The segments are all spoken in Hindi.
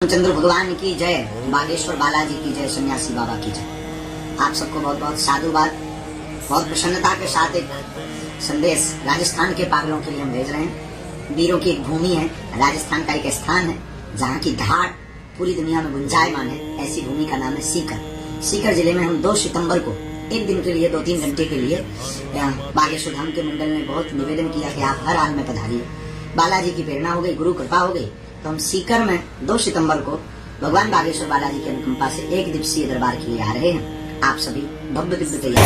रामचंद्र भगवान की जय, बागेश्वर बालाजी की जय, सन्यासी बाबा की जय। आप सबको बहुत बहुत साधुवाद। बहुत प्रसन्नता के साथ एक संदेश राजस्थान के पागलों के लिए हम भेज रहे हैं। वीरों की एक भूमि है, राजस्थान का एक स्थान है जहाँ की धाड़ पूरी दुनिया में गुंजायमान है। ऐसी भूमि का नाम है सीकर। सीकर जिले में हम 2 सितंबर को एक दिन के लिए 2-3 घंटे के लिए बागेश्वर धाम के मंडल ने बहुत निवेदन किया कि आप हर हाल में पधारिए। बालाजी की प्रेरणा हो गई, गुरु कृपा हो गई, तो हम सीकर में 2 सितंबर को भगवान बागेश्वर बालाजी की अनुकंपा से 1 दिवसीय दरबार के लिए आ रहे हैं। आप सभी भव्य दिव्य तैयार।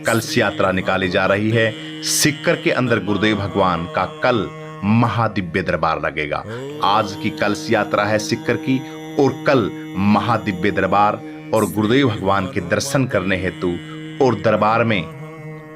कलश यात्रा निकाली जा रही है। सीकर के अंदर गुरुदेव भगवान का कल महादिव्य दरबार लगेगा। आज की कलश यात्रा है सीकर की और कल महादिव्य दरबार और गुरुदेव भगवान के दर्शन करने हेतु और दरबार में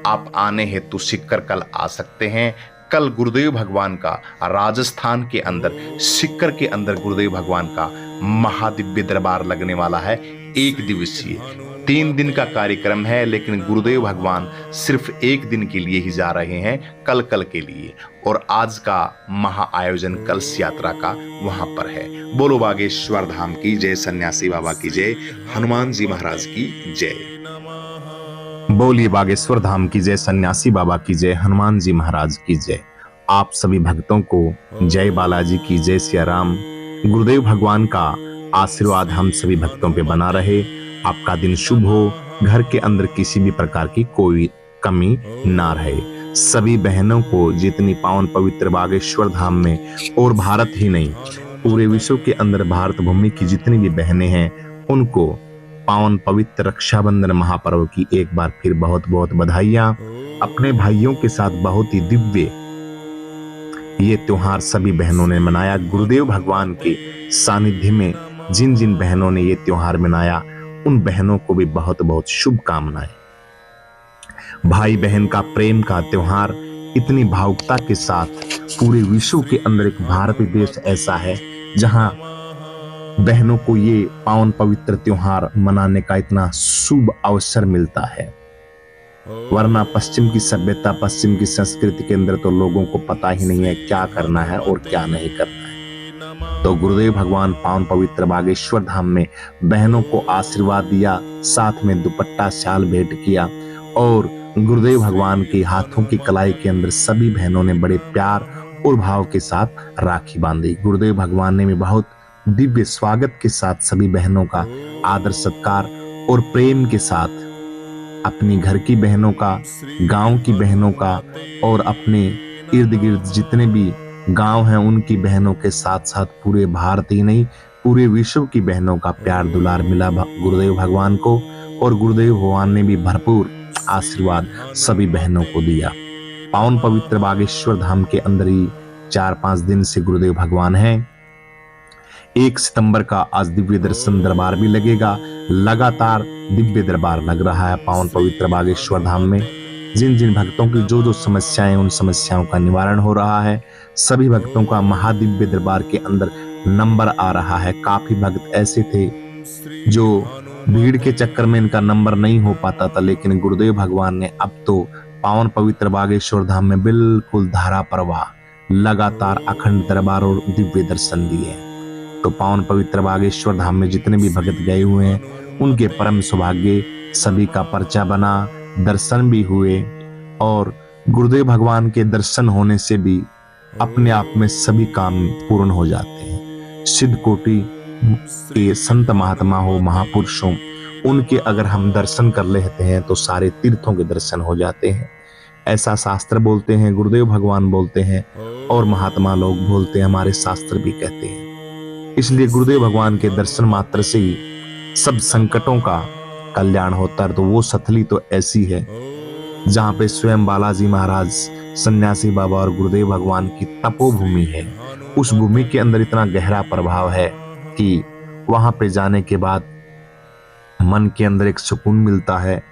आप आने हेतु सीकर कल आ सकते हैं। कल गुरुदेव भगवान का राजस्थान के अंदर सीकर के अंदर गुरुदेव भगवान का महादिव्य दरबार लगने वाला है। 1 दिवसीय 3 दिन का कार्यक्रम है, लेकिन गुरुदेव भगवान सिर्फ 1 दिन के लिए ही जा रहे हैं, कल के लिए। और आज का महा आयोजन कलश यात्रा का वहां पर है। बोलो बागेश्वर धाम की जय, सन्यासी बाबा की जय, हनुमान जी महाराज की जय। बोलिए बागेश्वर धाम की जय, सन्यासी बाबा की जय, हनुमान जी महाराज की जय। आप सभी भक्तों को जय बालाजी की जय, सिया राम। गुरुदेव भगवान का आशीर्वाद हम सभी भक्तों पे बना रहे। आपका दिन शुभ हो, घर के अंदर किसी भी प्रकार की कोई कमी ना रहे। सभी बहनों को जितनी पावन पवित्र बागेश्वर धाम में और भारत ही नहीं पूरे विश्व के अंदर भारत भूमि की जितनी भी बहनें हैं, उनको पावन पवित्र रक्षाबंधन महापर्व की एक बार फिर बहुत बहुत बधाइयां। अपने भाइयों के साथ बहुत ही दिव्य ये त्योहार सभी बहनों ने मनाया। गुरुदेव भगवान के सानिध्य में जिन जिन बहनों ने ये त्योहार मनाया, उन बहनों को भी बहुत बहुत शुभकामनाएं। भाई बहन का प्रेम का त्योहार इतनी भावुकता के साथ पूरे विश्व के अंदर एक भारतीय देश ऐसा है जहां बहनों को ये पावन पवित्र त्योहार मनाने का इतना शुभ अवसर मिलता है। वरना पश्चिम की सभ्यता, पश्चिम की संस्कृति के अंदर तो लोगों को पता ही नहीं है क्या करना है और क्या नहीं करना है। तो गुरुदेव भगवान पावन पवित्र बागेश्वर धाम में बहनों को आशीर्वाद दिया, साथ में दुपट्टा शाल भेंट किया और गुरुदेव भगवान के हाथों की कलाई के अंदर सभी बहनों ने बड़े प्यार और भाव के साथ राखी बांधी। गुरुदेव भगवान ने भी बहुत दिव्य स्वागत के साथ सभी बहनों का आदर सत्कार और प्रेम के साथ अपनी घर की बहनों का, गांव की बहनों का और अपने इर्द गिर्द जितने भी गांव हैं उनकी बहनों के साथ साथ पूरे भारत ही नहीं पूरे विश्व की बहनों का प्यार दुलार मिला गुरुदेव भगवान को। और गुरुदेव भगवान ने भी भरपूर आशीर्वाद सभी बहनों को दिया। पावन पवित्र बागेश्वर धाम के अंदर ही 4-5 दिन से गुरुदेव भगवान हैं। 1 सितंबर का आज दिव्य दर्शन दरबार भी लगेगा। लगातार दिव्य दरबार लग रहा है पावन पवित्र बागेश्वर धाम में। जिन जिन भक्तों की जो समस्याएं, उन समस्याओं का निवारण हो रहा है। सभी भक्तों का महादिव्य दरबार के अंदर नंबर आ रहा है। काफी भक्त ऐसे थे जो भीड़ के चक्कर में इनका नंबर नहीं हो पाता था, लेकिन गुरुदेव भगवान ने अब तो पावन पवित्र बागेश्वर धाम में बिल्कुल धारा प्रवाह लगातार अखंड दरबार और दिव्य दर्शन दिए। तो पावन पवित्र बागेश्वर धाम में जितने भी भक्त गए हुए हैं उनके परम सौभाग्य, सभी का पर्चा बना, दर्शन भी हुए। और गुरुदेव भगवान के दर्शन होने से भी अपने आप में सभी काम पूर्ण हो जाते हैं। सिद्ध कोटि के संत महात्मा हो, महापुरुष हो, उनके अगर हम दर्शन कर लेते हैं तो सारे तीर्थों के दर्शन हो जाते हैं। ऐसा शास्त्र बोलते हैं, गुरुदेव भगवान बोलते हैं और महात्मा लोग बोलते हैं, हमारे शास्त्र भी कहते हैं। इसलिए गुरुदेव भगवान के दर्शन मात्र से ही सब संकटों का कल्याण होता है। तो वो सथली तो ऐसी है जहां पे स्वयं बालाजी महाराज, सन्यासी बाबा और गुरुदेव भगवान की तपोभूमि है। उस भूमि के अंदर इतना गहरा प्रभाव है कि वहां पे जाने के बाद मन के अंदर एक सुकून मिलता है।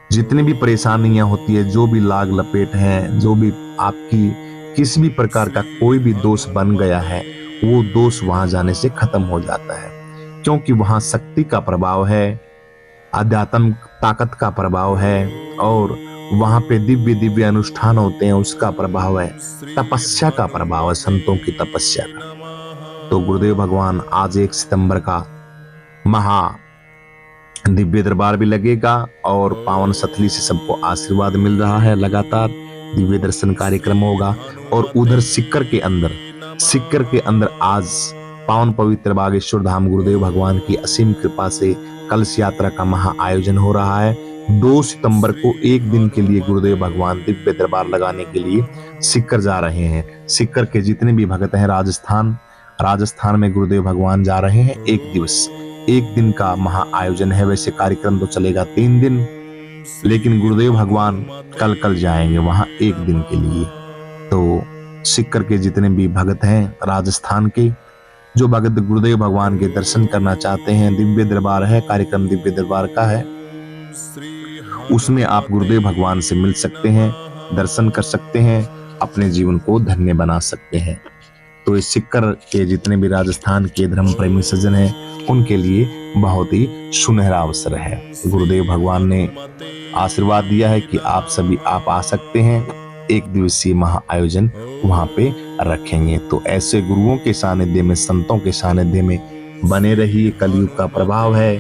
जितनी भी परेशानियां होती है, जो भी लाग लपेट हैं, जो भी आपकी किसी भी प्रकार का कोई भी दोष बन गया है, वो दोष वहां जाने से खत्म हो जाता है। क्योंकि वहां शक्ति का प्रभाव है, आध्यात्म ताकत का प्रभाव है और वहां पे दिव्य दिव्य अनुष्ठान होते हैं, उसका प्रभाव है, तपस्या का प्रभाव है, संतों की तपस्या का। तो गुरुदेव भगवान आज 1 सितंबर का महा दिव्य दरबार भी लगेगा और पावन सतली से सबको आशीर्वाद मिल रहा है। लगातार दिव्य दर्शन कार्यक्रम होगा और उधर सिक्कर के अंदर आज पावन पवित्र बागेश्वर धाम गुरुदेव भगवान की असीम कृपा से कलश यात्रा का महा आयोजन हो रहा है। 2 सितंबर को एक दिन के लिए गुरुदेव भगवान दिव्य दरबार लगाने के लिए सिक्कर जा रहे हैं। सिक्कर के जितने भी भक्त हैं राजस्थान में गुरुदेव भगवान जा रहे हैं। एक दिन का महा आयोजन है। वैसे कार्यक्रम तो चलेगा 3 दिन, लेकिन गुरुदेव भगवान कल जाएंगे वहां 1 दिन के लिए। तो सिक्कर के जितने भी भक्त हैं राजस्थान के, जो भक्त गुरुदेव भगवान के दर्शन करना चाहते हैं, दिव्य दरबार है, कार्यक्रम दिव्य दरबार का है, उसमें आप गुरुदेव भगवान से मिल सकते हैं, दर्शन कर सकते हैं, अपने जीवन को धन्य बना सकते हैं। तो इस सिक्कर के जितने भी राजस्थान के धर्म प्रेमी सज्जन हैं उनके लिए बहुत ही सुनहरा अवसर है। गुरुदेव भगवान ने आशीर्वाद दिया है कि आप आ सकते हैं। 1 दिवसीय महा आयोजन वहां पे रखेंगे। तो ऐसे गुरुओं के सानिध्य में, संतों के सानिध्य में बने रहिए। कलयुग का प्रभाव है,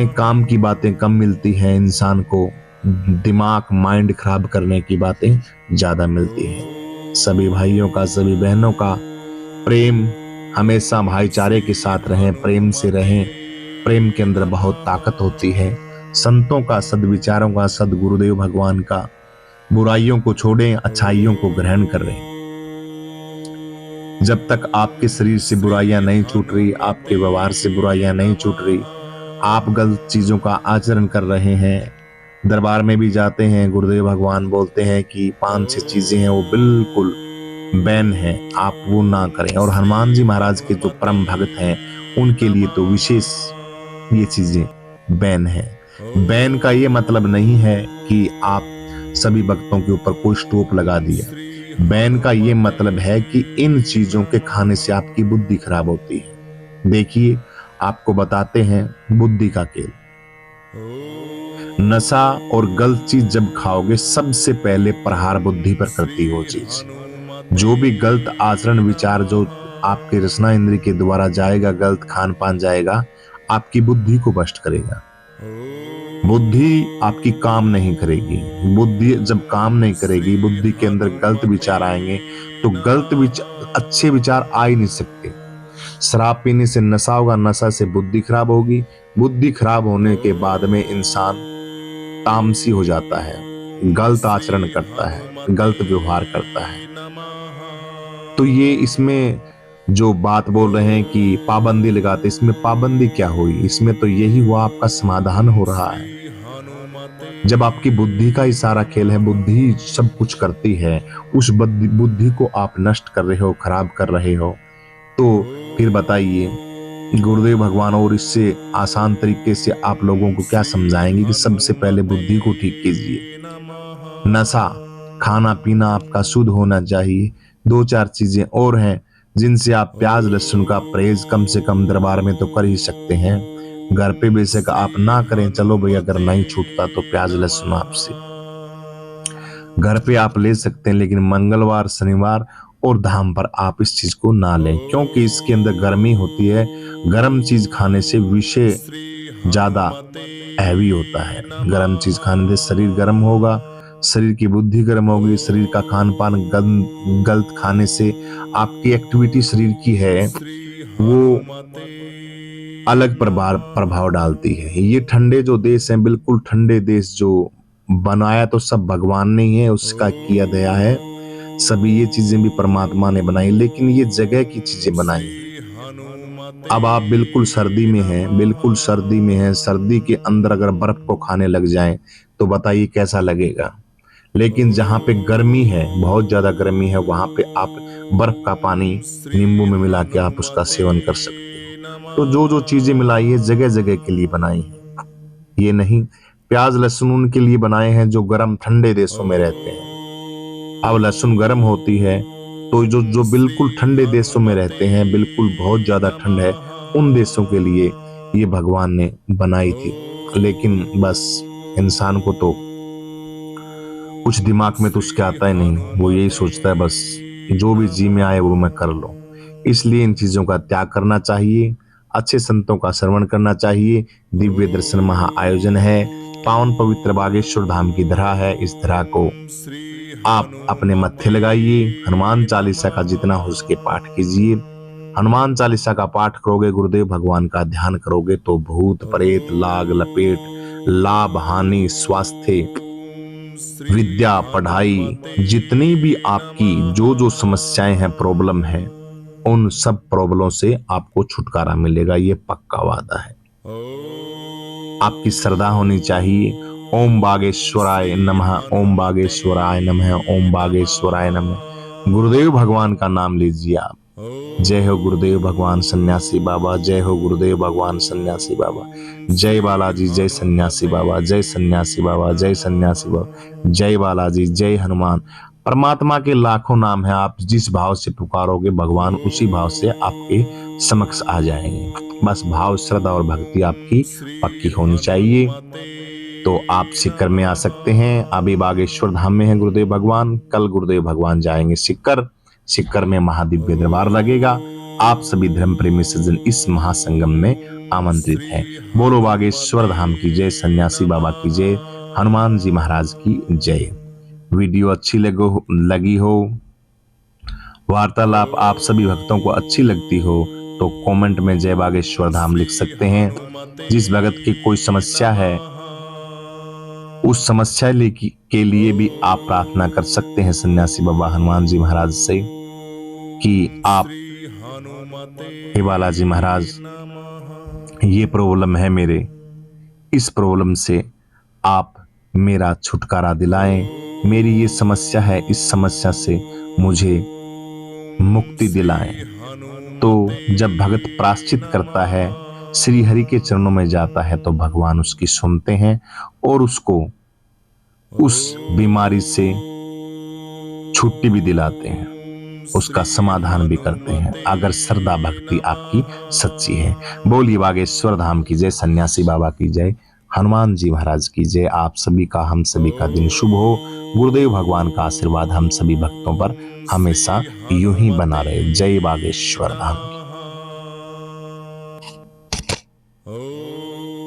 काम की बातें कम मिलती हैं इंसान को, दिमाग माइंड खराब करने की बातें ज्यादा मिलती हैं। सभी भाइयों का, सभी बहनों का प्रेम हमेशा भाईचारे के साथ रहें, प्रेम से रहें। प्रेम के अंदर बहुत ताकत होती है। संतों का, सद्विचारों का, सद्गुरुदेव भगवान का, बुराइयों को छोड़ें, अच्छाइयों को ग्रहण करें। जब तक आपके शरीर से बुराइयां नहीं छूट रही, आपके व्यवहार से बुराइयां नहीं छूट रही, आप गलत चीजों का आचरण कर रहे हैं, दरबार में भी जाते हैं, गुरुदेव भगवान बोलते हैं कि 5-6 चीजें हैं वो बिल्कुल बैन है, आप वो ना करें। और हनुमान जी महाराज के जो परम भक्त हैं उनके लिए तो विशेष ये चीजें बैन है। बैन का ये मतलब नहीं है कि आप सभी भक्तों के ऊपर कोई स्टॉप लगा दिया। बैन का ये मतलब है कि इन चीजों के खाने से आपकी बुद्धि खराब होती है। देखिए, आपको बताते हैं बुद्धि का खेल। नशा और गलत चीज जब खाओगे, सबसे पहले प्रहार बुद्धि पर करती है वो चीज। जो भी गलत आचरण विचार जो आपके रसना इंद्री के द्वारा जाएगा, गलत खान पान जाएगा, आपकी बुद्धि को भ्रष्ट करेगा। बुद्धि आपकी काम नहीं करेगी। बुद्धि जब काम नहीं करेगी, बुद्धि के अंदर गलत विचार आएंगे, तो अच्छे विचार आ ही नहीं सकते। शराब पीने से नशा होगा, नशा से बुद्धि खराब होगी, बुद्धि खराब होने के बाद में इंसान तामसी हो जाता है, गलत आचरण करता है, गलत व्यवहार करता है। तो ये इसमें जो बात बोल रहे हैं कि पाबंदी लगाते, इसमें पाबंदी क्या हुई? इसमें तो यही हुआ, आपका समाधान हो रहा है। जब आपकी बुद्धि का ही सारा खेल है, बुद्धि सब कुछ करती है, उस बुद्धि को आप नष्ट कर रहे हो, खराब कर रहे हो, तो फिर बताइए गुरुदेव भगवान और इससे आसान तरीके से आप लोगों को क्या समझाएंगे कि सबसे पहले बुद्धि को ठीक कीजिए। नशा, खाना पीना आपका शुद्ध होना चाहिए। 2-4 चीजें और हैं जिनसे आप प्याज लहसुन का परहेज कम से कम दरबार में तो कर ही सकते हैं। घर पे बेशक आप ना करें, चलो भाई अगर नहीं छूटता तो प्याज लहसुन आपसे घर पे आप ले सकते हैं, लेकिन मंगलवार, शनिवार और धाम पर आप इस चीज को ना लें, क्योंकि इसके अंदर गर्मी होती है। गर्म चीज खाने से विषय ज्यादा हैवी होता है। गर्म चीज खाने से शरीर गर्म होगा, शरीर की बुद्धि गर्म होगी, शरीर का खान पान गलत खाने से आपकी एक्टिविटी शरीर की है वो अलग प्रभाव डालती है। ये ठंडे जो देश हैं, बिल्कुल ठंडे देश जो बनाया तो सब भगवान ने ही है, उसका किया दया है। सभी ये चीजें भी परमात्मा ने बनाई, लेकिन ये जगह की चीजें बनाई हैं। अब आप बिल्कुल सर्दी में हैं, बिल्कुल सर्दी में हैं, सर्दी के अंदर अगर बर्फ को खाने लग जाएं तो बताइए कैसा लगेगा। लेकिन जहाँ पे गर्मी है, बहुत ज्यादा गर्मी है, वहां पे आप बर्फ का पानी नींबू में मिला के आप उसका सेवन कर सकते हो। तो जो जो चीजें मिलाई है जगह जगह के लिए बनाई है, ये नहीं। प्याज लहसुन उनके लिए बनाए हैं जो गर्म ठंडे देशों में रहते हैं। अब लहसुन गर्म होती है तो जो बिल्कुल ठंडे देशों में रहते हैं, बिल्कुल बहुत ज्यादा ठंड है, उन देशों के लिए ये भगवान ने बनाई थी। लेकिन बस इंसान को तो कुछ दिमाग में तो उसके आता ही नहीं, वो यही सोचता है बस जो भी जी में आए वो मैं कर लूं। इसलिए इन चीजों का त्याग करना चाहिए, अच्छे संतों का श्रवण करना चाहिए। दिव्य दर्शन महा आयोजन है, पावन पवित्र बागेश्वर धाम की धरा है। इस धरा को आप अपने मत्थे लगाइए, हनुमान चालीसा का जितना हो सके पाठ कीजिए। हनुमान चालीसा का पाठ करोगे, गुरुदेव भगवान का ध्यान करोगे तो भूत प्रेत लाग लपेट, लाभ हानि, स्वास्थ्य, विद्या, पढ़ाई, जितनी भी आपकी जो जो समस्याएं हैं, प्रॉब्लम है, उन सब प्रॉब्लमों से आपको छुटकारा मिलेगा। ये पक्का वादा है। आपकी श्रद्धा होनी चाहिए। ओम बागेश्वराय नमः, ओम बागेश्वराय नमः, ओम बागेश्वराय नमः। गुरुदेव भगवान का नाम लीजिए आप। जय हो गुरुदेव भगवान सन्यासी बाबा, जय हो गुरुदेव भगवान सन्यासी बाबा, जय बालाजी, जय सन्यासी बाबा, जय सन्यासी बाबा, जय सन्यासी बाबा, जय बालाजी, जय हनुमान। परमात्मा के लाखों नाम है, आप जिस भाव से पुकारोगे भगवान उसी भाव से आपके समक्ष आ जाएंगे। बस भाव, श्रद्धा और भक्ति आपकी पक्की होनी चाहिए। तो आप सीकर में आ सकते हैं। अभी बागेश्वर धाम में है गुरुदेव भगवान, कल गुरुदेव भगवान जाएंगे सीकर। सीकर में महादिव्य दरबार लगेगा। आप सभी धर्म प्रेमी सज्जन इस महासंगम में आमंत्रित हैं। बोलो बागेश्वर धाम की जय, सन्यासी बाबा की जय, हनुमान जी महाराज की जय। वीडियो अच्छी लगी हो, वार्तालाप आप सभी भक्तों को अच्छी लगती हो तो कमेंट में जय बागेश्वर धाम लिख सकते हैं। जिस भगत की कोई समस्या है उस समस्या के लिए भी आप प्रार्थना कर सकते हैं सन्यासी बाबा हनुमान जी महाराज से कि आप, हे बालाजी महाराज, ये प्रॉब्लम है मेरे, इस प्रॉब्लम से आप मेरा छुटकारा दिलाएं। मेरी ये समस्या है, इस समस्या से मुझे मुक्ति दिलाएं। तो जब भगत प्रायश्चित करता है, श्री हरि के चरणों में जाता है, तो भगवान उसकी सुनते हैं और उसको उस बीमारी से छुट्टी भी दिलाते हैं, उसका समाधान भी करते हैं, अगर श्रद्धा भक्ति आपकी सच्ची है। बोलिए बागेश्वर धाम की जय, सन्यासी बाबा की जय, हनुमान जी महाराज की जय। आप सभी का, हम सभी का दिन शुभ हो। गुरुदेव भगवान का आशीर्वाद हम सभी भक्तों पर हमेशा यूं ही बना रहे। जय बागेश्वर धाम की।